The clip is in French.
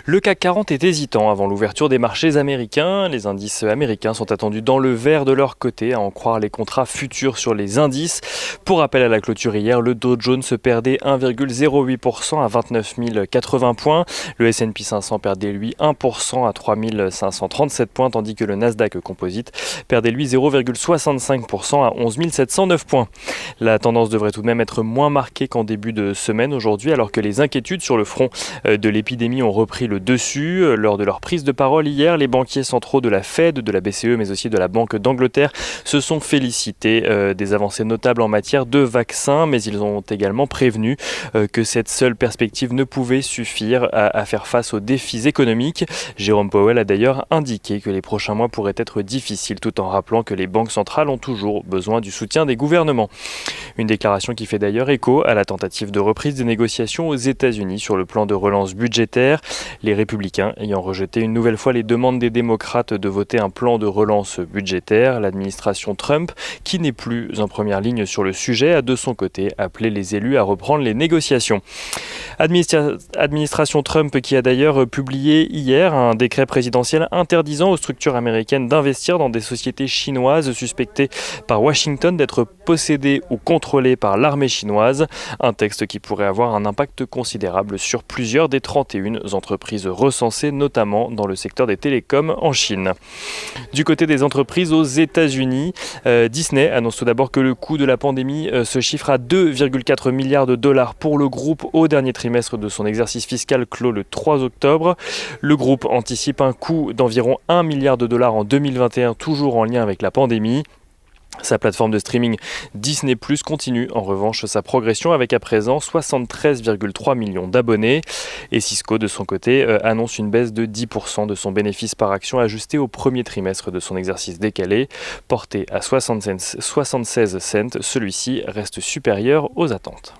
Le CAC 40 est hésitant avant l'ouverture des marchés américains. Les indices américains sont attendus dans le vert de leur côté, à en croire les contrats futurs sur les indices. Pour rappel, à la clôture hier, le Dow Jones perdait 1,08% à 29 080 points. Le S&P 500 perdait lui 1% à 3 537 points, tandis que le Nasdaq Composite perdait lui 0,65% à 11 709 points. La tendance devrait tout de même être moins marquée qu'en début de semaine aujourd'hui, alors que les inquiétudes sur le front de l'épidémie ont repris le dessus. Lors de leur prise de parole hier, les banquiers centraux de la Fed, de la BCE, mais aussi de la Banque d'Angleterre se sont félicités des avancées notables en matière de vaccins, mais ils ont également prévenu que cette seule perspective ne pouvait suffire à faire face aux défis économiques. Jérôme Powell a d'ailleurs indiqué que les prochains mois pourraient être difficiles, tout en rappelant que les banques centrales ont toujours besoin du soutien des gouvernements. Une déclaration qui fait d'ailleurs écho à la tentative de reprise des négociations aux États-Unis sur le plan de relance budgétaire. Les républicains ayant rejeté une nouvelle fois les demandes des démocrates de voter un plan de relance budgétaire, l'administration Trump, qui n'est plus en première ligne sur le sujet, a de son côté appelé les élus à reprendre les négociations. Administration Trump qui a d'ailleurs publié hier un décret présidentiel interdisant aux structures américaines d'investir dans des sociétés chinoises suspectées par Washington d'être possédées ou contrôlées par l'armée chinoise. Un texte qui pourrait avoir un impact considérable sur plusieurs des 31 entreprises recensées, notamment dans le secteur des télécoms en Chine. Du côté des entreprises aux États-Unis, Disney annonce tout d'abord que le coût de la pandémie se chiffre à 2,4 milliards de dollars pour le groupe au dernier trimestre de son exercice fiscal clos le 3 octobre. Le groupe anticipe un coût d'environ 1 milliard de dollars en 2021, toujours en lien avec la pandémie. Sa plateforme de streaming Disney+ continue en revanche sa progression avec à présent 73,3 millions d'abonnés. Et Cisco de son côté annonce une baisse de 10% de son bénéfice par action ajusté au premier trimestre de son exercice décalé. Porté à 76 cents, celui-ci reste supérieur aux attentes.